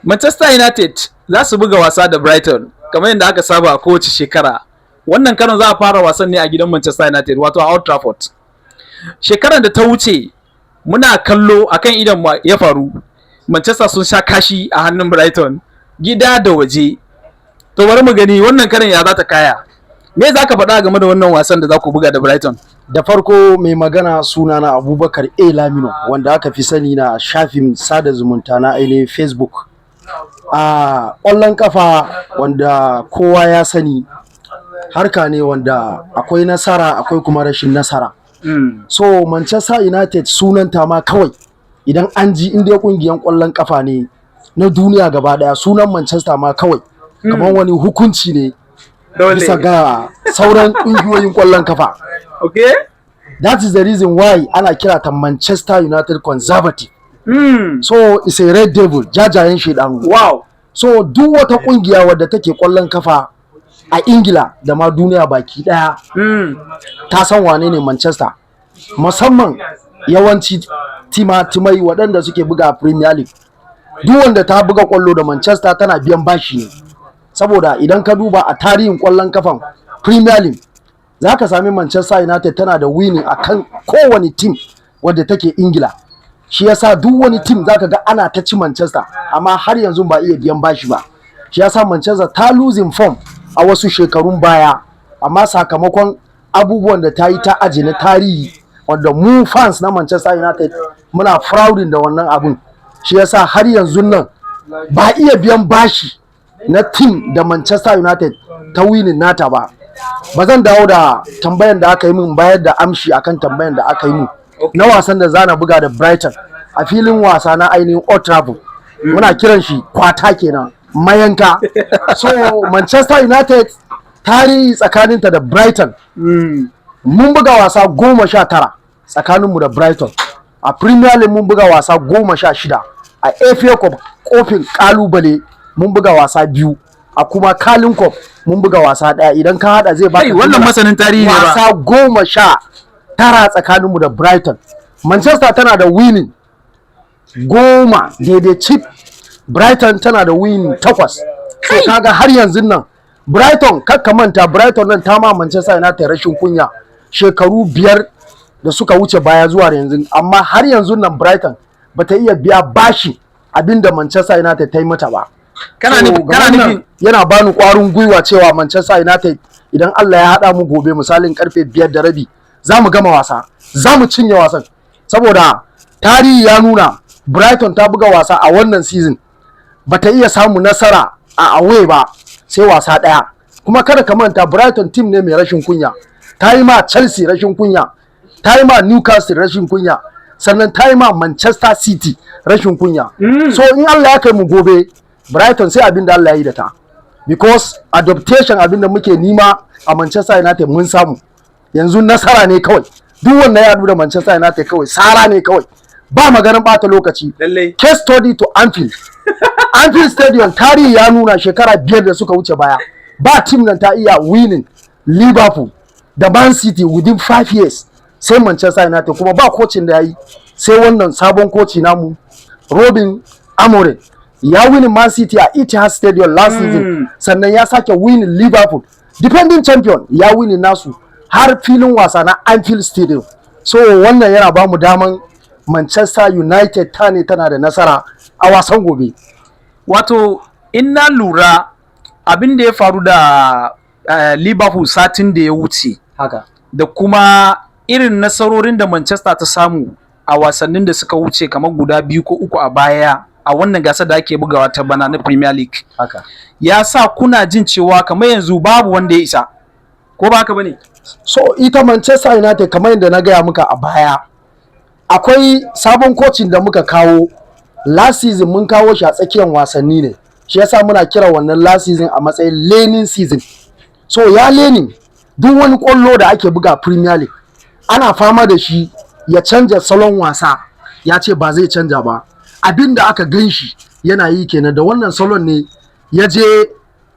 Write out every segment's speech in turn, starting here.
Manchester United za su buga wasa da Brighton kamar yadda aka saba a kowace shekara. Wannan karon za a fara wasan ne a gidan Manchester United wato a Old Trafford. Shekaran da ta wuce muna kallo akan idan ya faru. Manchester sun sha kashi a hannun Brighton gida da waje. To bari mu gani wannan karon ya za ta kaya. Me za ka faɗa game da wannan wasan da za ku buga da Brighton? Da farko mai magana sunana Abubakar A. Lamino wanda aka fi sani na shafin sada zumunta na ainihin Facebook. A ƙwallon kafa wanda kowa ya sani harka ne wanda akwai nasara akwai kuma rashin nasara. So Manchester United sunanta ma kawai idan an ji inda ƙungiyar ƙwallon kafa ne na duniya gaba daya sunan Manchester ma kawai kamar wani hukunci ne bisa ga sauran ƙungiyoyin ƙwallon kafa. Okay? That is the reason why ana kira ta Manchester United Conservative. So it's a red devil, jajayen shedanu. Wow. So duk wata kungiya wadda take kwallon kafa a Ingila da ma duniya baki daya ta san wane ne Manchester. Musamman yawanci timai waɗanda suke buga Premier League. Duk wanda ta buga kwallo da Manchester tana biyan bashi ne. Saboda idan ka duba a tarihin kwallon kafan Premier League za ka sami Manchester United tana da winning akan kowane team wadda take Ingila. Shi yasa duk wani team zaka ga ana ta ci Manchester amma har yanzu ba iya biyan bashi ba. Shi yasa Manchester ta losing form a wasu shekarun baya amma sakamakon abubuwan da ta yi ta aje na tarihi wanda mu fans na Manchester United muna prouding da wannan abun. Shi yasa har yanzu nan ba iya biyan bashi na team da Manchester United ta winning nata ba. Ba zan dawo da tambayan da aka yi min bayar da amshi akan tambayan da aka yi min na wasan da zana buga da Brighton a filin wasa na ainihin Old Trafford. Muna kiran shi kwata kenan mayanka. So Manchester United tarihi tsakaninta da Brighton mun buga wasa 19 tsakaninmu da Brighton. A Premier League mun buga wasa 16. A FA Cup kofin kalubale mun buga wasa 2. A kuma Carling Cup mun buga wasa 1. Idan ka hada zai baka wannan masanin tarihi ne ba. Wasa 19 tsakaninmu da Brighton. Manchester tana da winning 10 daidai chip. Brighton tana da winning 8. So kaga har yanzu nan Brighton kakka manta Brighton nan ta ma Manchester United rashin kunya shekaru 5 da suka wuce baya zuwa yanzu, amma har yanzu nan Brighton bata iya biya bashi abinda Manchester United ta yi mata ba. Kana nufin yana bani kwarin gwiwa cewa Manchester United idan Allah ya hada mu gobe misalin karfe 5:30 za mu gama wasa, za mu cinye wasan. Saboda tarihi ya nuna Brighton ta buga wasa a wannan season bata iya samu nasara a away ba sai wasa daya. Kuma kada ka manta Brighton team ne mai rashin kunya. Ta yi ma Chelsea rashin kunya, ta yi ma Newcastle rashin kunya, sannan ta yi ma Manchester City rashin kunya. So in Allah ya kai mu gobe Brighton sai abin da Allah ya yi da ta. Because adaptation abin da muke nima a Manchester United mun samu. Yanzu nasara ne kawai. Duk wanda ya haɗu da Manchester United kawai sara ne kawai. Ba maganin bata lokaci. Case study to Anfield. Anfield Stadium tarihi ya nuna shekara 5 da suka wuce baya. Ba team nan ta iya winning Liverpool da Man City within 5 years. Sai Manchester United kuma ba coachin da yayi sai wannan sabon coach namu Robin Amorim. Ya winning Man City a Etihad Stadium last season. Sannan ya sake winning Liverpool. Defending champion ya winning nasu har filin wasa na Anfield Stadium. So wannan yana ba mu daman Manchester United tana da nasara a wasan gobe. Wato in na lura abin da ya faru da Liverpool satin da ya wuce Haka. da kuma irin nasarorin da Manchester ta samu a wasannin da suka wuce kamar guda 2 ko 3 a baya a wannan gasar da ake bugawa ta bana na Premier League. Haka. Ya sa kuna jin cewa kamar yanzu babu wanda ya isa. Ko ba haka bane? So ita Manchester United kamar yadda na gaya muka a baya akwai sabon coaching da muka kawo last season mun kawo shi a tsakiyar wasanni ne. Shi yasa muna kira wannan last season a matsayin learning season. So ya learning duk wani kwallo da ake buga Premier League ana fama da shi ya canja salon wasa, ya ce ba zai canja ba. Abinda aka ganshi yana yi kenan da wannan salon ne ya je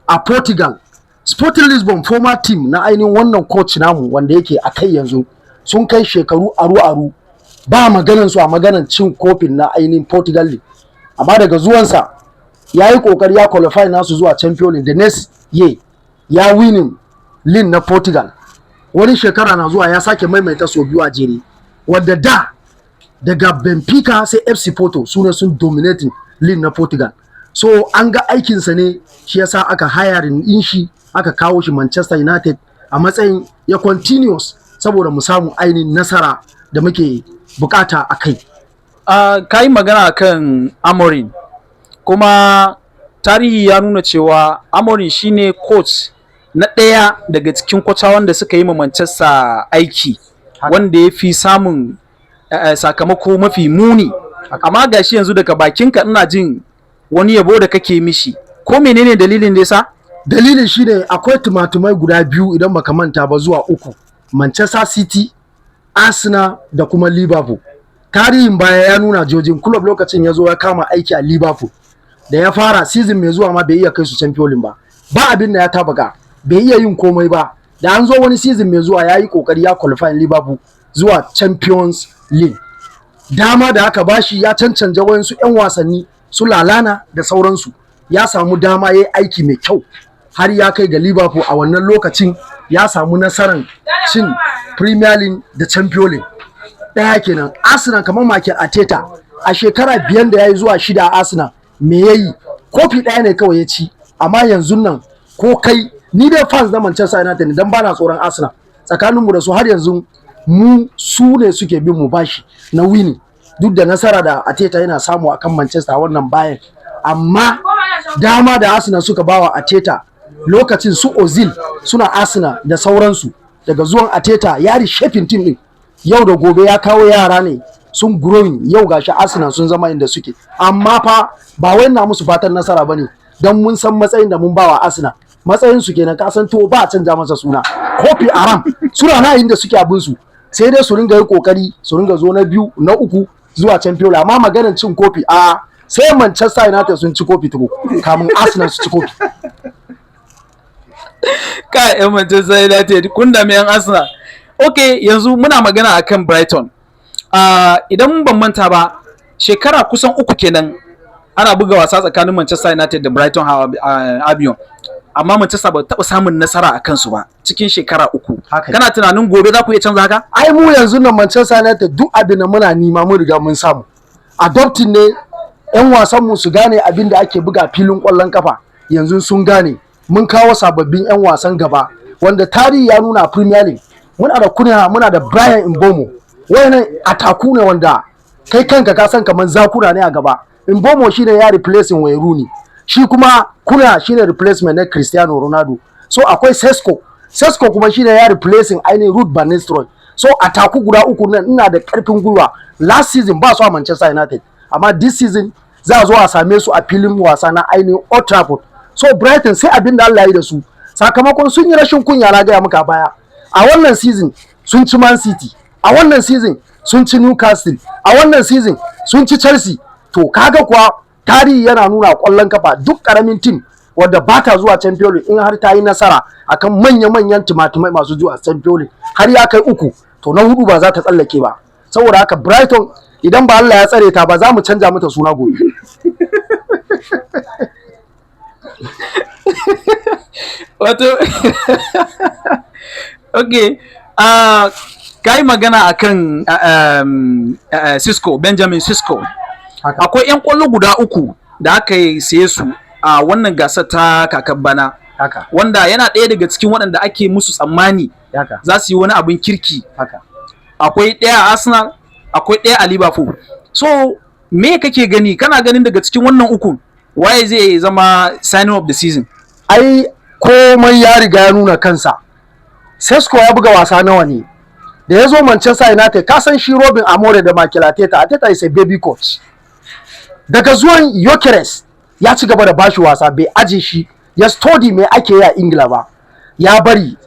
a Portugal. Sporting Lisbon former team na ainihin wannan coach namu wanda yake a kai yanzu sun kai shekaru aru ba maganan su a maganan cin kofin na ainihin Portugal ne. Amma daga zuwansa ya yi kokari ya qualify nasu zuwa champion league the next year ya winning league na Portugal, wani shekara na zuwa ya sake maimaita sau biyu a jere, wadda daga Benfica sai FC Porto sune sun dominating league na Portugal. So an ga aikinsa ne shi yasa aka hiring din shi aka kawo shi Manchester United a matsayin ya continuous saboda mu samu ainihin nasara da muke bukata a kai. Ka yi magana kan Amorim, kuma tarihi ya nuna cewa Amorim shine coach na ɗaya daga cikin kwatawan da suka yi ma Manchester aiki wanda ya fi samun sakamako mafi muni. Amma gashi yanzu daga bakinka ina jin wani yabo da kake mishi, ko menene dalilin da yasa? Dalilin shine akwai tumatumai guda biyu idan baka manta ba zuwa uku, Manchester City, Arsenal da kuma Liverpool. Tarihin baya ya nuna Jurgen Klopp lokacin ya zo ya kama aiki a Liverpool, da ya fara season mai zuwa ma bai iya kai su Champions League ba abin da ya tabaka, bai iya yin komai ba. Da an zo wani season mai zuwa ya yi kokari ya qualify Liverpool zuwa Champions League. Dama da aka bashi ya cancanta wayansu 'yan wasanni su Lalana da sauransu, ya samu dama ya yi aiki mai kyau har ya kai ga Liverpool a wannan lokacin ya samu nasarar cin Premier League da Champions League. Ɗaya kenan. Arsenal kamar Mikel Arteta a shekara 5 da ya yi zuwa 6 a Arsenal, me ya yi? Kofi ɗaya ne kawai ya ci, amma yanzu nan ko kai ni dai fans na Manchester United ne dan bana tsoron Arsenal, tsakaninmu da su har yanzu mu su ne suke bin mu bashi na winning, duk da nasara da Arteta yana samu akan Manchester wannan bayan. Amma dama da Arsenal suka bawa Arteta lokacin su Ozil suna Arsenal da sauransu, daga zuwan Arteta ya reshaping team din, yau da gobe ya kawo yara ne sun growing, yau gashi Arsenal sun zama inda suke. Amma fa ba wai na musu fatan nasara bane, dan mun san matsayin da mun bawa Arsenal, matsayin su kenan, ka san to ba a canja masa suna. Kofi Aram suna na inda suke abin su, sai dai su ringa yi kokari su ringa zo na biyu na uku zuwa Champions League. Amma maganar cin kofi sai Manchester United sun ci kofi tuko kamun Arsenal su ci kofi. Ka yan Manchester United kun da yan Arsenal. Okay, yanzu muna magana akan Brighton. Idan ban manta ba, shekara kusan 3 kenan ana buga wasa tsakanin Manchester United da Brighton Albion, amma Manchester ba taɓa samun nasara a kansu ba cikin shekara 3. Kana tunanin gobe za ku iya canza haka? Ai mu yanzu nan Manchester United duk abin da muna nima mun riga mun samu. Adopting ne 'yan wasan mu su gane abin da ake buga filin ƙwallon kafa, yanzu sun gane. Mun kawo sababbin 'yan wasan gaba wanda tarihi ya nuna Premier League. Muna da Biyan Mbomo, wayannan ataku ne wanda kai kanka ka san kaman zakuna ne a gaba. Mbomo shine ya replacing Wayne Rooney, shi kuma shine replacement na Cristiano Ronaldo. So akwai Sesko kuma shine ya replacing ainihin Ruud van Nistelrooy. So ataku guda uku nan ina da karfin gwiwa. Last season ba su a Manchester United, amma this season za a zo a same su a filin wasa na ainihin Old Trafford. So Brighton sai abin da Allah ya yi da su, sakamakon sun yi rashin kunya na gaya muka baya. A wannan season sun ci Man City, a wannan season sun ci Newcastle, a wannan season sun ci Chelsea. To kaga kuwa tarihi yana nuna ƙwallon kafa duk ƙaramin team wadda ba ta zuwa Champions League in har ta yi nasara akan manya-manyan tumatumai masu zuwa Champions League har ya kai 3, to na 4 ba za ta tsallake ba. Saboda haka Brighton idan ba Allah ya tsare ta ba za mu canja mata suna gobe. Wato okay, kai magana akan Benjamin Sesko. Akwai 'yan kwallo guda 3 da aka siye su a wannan gasar ta kakar bana, wanda yana ɗaya daga cikin waɗanda ake musu tsammani za su yi wani abin kirki. Akwai ɗaya a Arsenal, akwai ɗaya a Liverpool. So me kake gani, kana ganin daga cikin wannan 3 waye zai zama signing of the season? Ai komai ya riga ya nuna kansa. Sesko ya buga wasa nawa ne da ya zo Manchester United? Ka san shi Robin Amore da Mikel Arteta is a baby coach. Daga zuwan Gyökeres ya ci gaba da bashi wasa, bai aje shi ya study me ake yi a Ingila ba, ya bari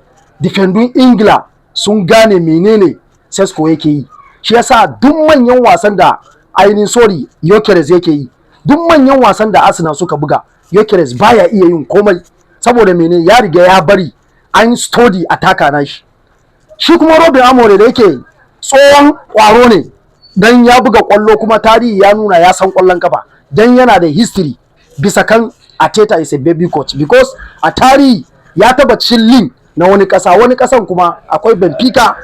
defending Ingila sun gane menene Sesko yake yi. Shi yasa duk manyan wasan da Gyökeres yake yi, duk manyan wasan da Arsenal suka buga, Gyökeres baya iya yin komai saboda mene, ya riga ya bari an study ataka na shi. Shi kuma Robin Amore da yake tsohon kwaro ne, dan ya buga kwallo kuma tarihi ya nuna ya san kwallon kafa, dan yana da history bisa kan Ateta is a baby coach because a tarihi ya taba cin link na wani kasan kuma akwai Benfica,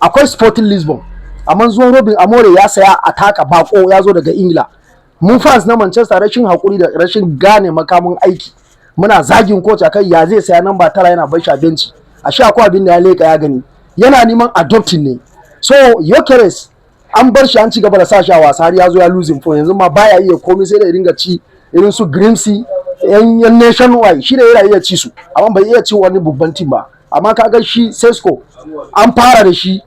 akwai Sporting Lisbon, amma zuwan Robin Amore ya saya Ataka bako ya zo daga Ingila. Mu fans na Manchester rashin hakuri da rashin gane makamin aiki muna zagin coach akan ya zai saya namba 9 yana bar shi a benci, a sha akwai abin da ya leka ya gani yana neman adopting ne. So Gyökeres an bar shi an ci gaba da sa shi a wasa har ya zo ya losing form, yanzu ma baya iya komai sai da ya dinga ci irin su Grimsby yan nationwide shi da yana iya ci su amma bai iya ci wani babban team ba. Amma kaga shi Sesko an fara da shi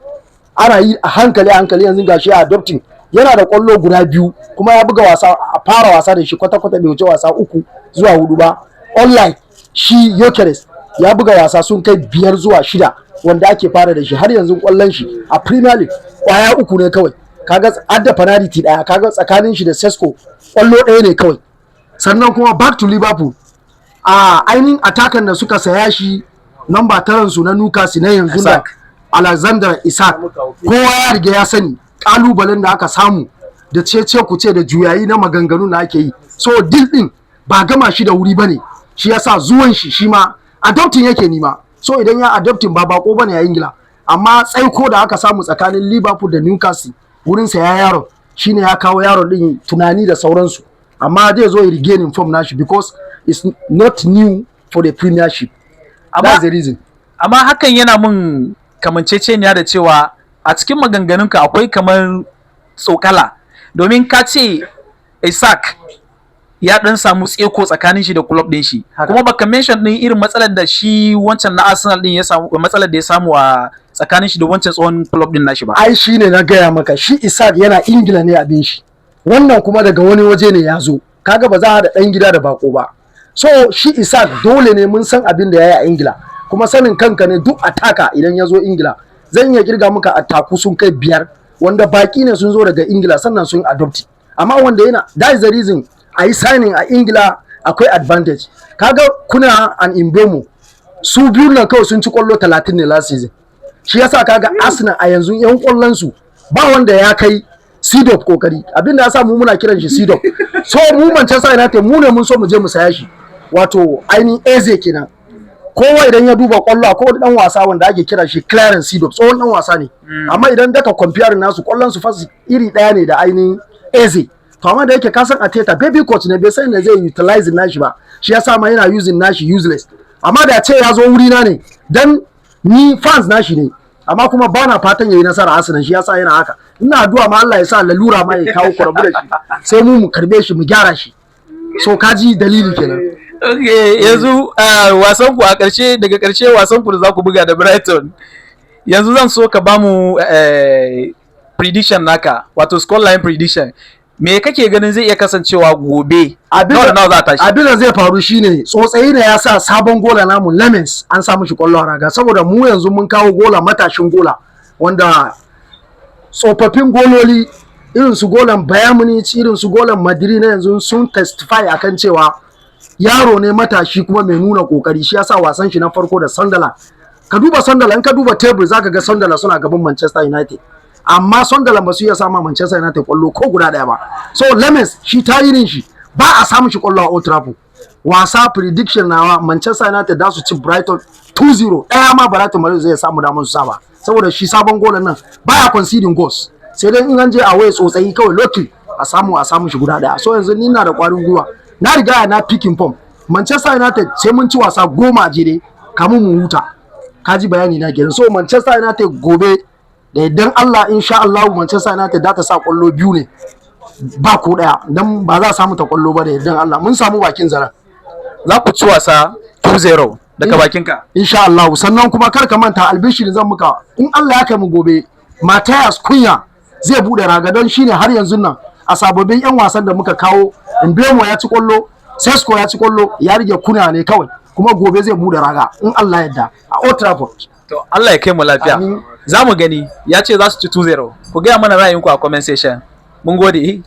ana yi a hankali yanzu gashi a adopting, yana da kwallo guda 2 kuma ya buga wasa a fara wasa da shi kwata-kwata bai wuce wasa 3 zuwa 4 ba. Online shi Gyökeres ya buga wasa sun kai 5 zuwa 6 wanda ake fara da shi har yanzu kwallon shi a Premier League kwaya 3 ne kawai. Kaga adda penalty daya, kaga tsakanin shi da Sesko kwallo 1 ne kawai. Sannan kuma back to Liverpool, a ainihin attacker da suka saya shi number 9 su na Newcastle na yanzu da Alexander Isak, kowa ya riga ya sani kalubalen da aka samu da cece kuce da juyayi na maganganu da ake yi. So deal din ba gama shi da wuri bane, shi yasa zuwan shi ma adopting yake nima. So idan ya adopting ba bako bane a Ingila, amma tsaiko da aka samu tsakanin Liverpool da Newcastle wurin saya yaron shine ya kawo yaron din tunani da sauransu. Amma zai zo ya regain form nashi because it's not new for the Premiership. That's the reason. Amma hakan yana mun kamanceceniya da cewa a cikin maganganunka akwai kamar tsokala, domin ka ce Isak ya dan samu tseko tsakanin shi da club din shi, kuma baka mention din irin matsalar da shi wancan na Arsenal din ya samu, matsalar da ya samu a tsakanin shi da wancan tsohon club din nashi ba. Ai shine na gaya maka, shi Isak yana Ingila ne abin shi, wannan kuma daga wani waje ne ya zo, kaga ba za a da dan gida da bako ba. So shi Isak dole ne mun san abin da yayi a Ingila, kuma sanin kanka ne duk ataka idan ya zo Ingila zan iya kirga maka ataku sun kai 5 wanda baki ne sun zo daga Ingila sannan sun adopt. Amma wanda yana, that is the reason a yi signing a Ingila akwai advantage. Kaga kuna an Mbeumo su biyu nan kawai sun ci kwallo 30 ne last season, shi yasa kaga Arsenal a yanzu yan kwallon su ba wanda ya kai Sidop kokari, abinda yasa mu muna kiran shi Sidop. So mu Manchester United mu ne mun so mu je mu saya shi, wato ainihin Eze kenan. Kowa idan ya duba kwallo akwai dan wasa wanda ake kira shi Clarence Sidop, tsohon dan wasa ne, amma idan daga compare nasu kwallon su fasi iri daya ne da ainihin Eze. To amma da yake kasan Ateta baby coach ne, bai san da zai utilize nashi ba, shi yasa ma yana using nashi useless. Amma da ce ya zo wuri na ne dan ni fans nashi ne, amma kuma bana fatan yayi nasara Arsenal, shi yasa yana haka. Ina addu'a ma Allah ya sa lalura ma ya kawo kurabu da shi sai mu karbe shi mu gyara shi. So kaji dalili kenan. Okay, yanzu wasan ku a ƙarshe, daga ƙarshe wasan ku da za ku buga da Brighton, yanzu zan so ka bamu prediction naka, wato scoreline prediction. Me kake ganin zai iya kasancewa gobe? Abin da zai faru shine tsotsayi ne ya sa sabon gola namu Lemens an samu shi kwallo a raga, saboda mu yanzu mun kawo gola, matashin gola wanda tsofaffin gololi irin su golan Bayern Munich, irin su golan Madrid na yanzu sun testify akan cewa yaro ne matashi kuma mai nuna kokari, shi yasa wasan shi na farko da Sunderland. Ka duba Sunderland, in ka duba table zaka ga Sunderland suna gaban Manchester United, amma Sunderland ba su iya sama Manchester United kwallo ko guda daya ba. So Lemens shi tarihin shi ba a samu shi kwallo a Old Trafford. Wasa prediction nawa Manchester United da su ci Brighton 2-0, daya ma Brighton ba zai samu damar su saba, saboda shi sabon golan nan baya conceding goals, sai dai in an je away tsotsayi kawai lucky a samu shi guda daya. So yanzu ni ina da kwarin gwiwa, na riga na picking form Manchester United sai mun ci wasa 10 a jere kamun mu huta. Kaji bayani na kenan. So Manchester United gobe da idan Allah insha Allah Manchester United za ta sa kwallo 2 ne ba ko daya, dan ba za a samu ta kwallo ba da idan Allah mun samu bakin zara. Za ku ci wasa 2-0 daga bakinka insha Allah. Sannan kuma kar ka manta albishirin zan muka, in Allah ya kai mu gobe Matthias Cunha zai bude raga, don shine har yanzu nan a sababbin yan wasan da muka kawo Mbeumo ya ci kwallo, Sesko ya ci kwallo, ya rige Cunha ne kawai, kuma gobe zai bude raga in Allah yadda a Old Trafford. To Allah ya kai mu lafiya. Za mu gani, ya ce za su ci 2-0. Ku gaya mana ra'ayinku a comment section. Mun gode.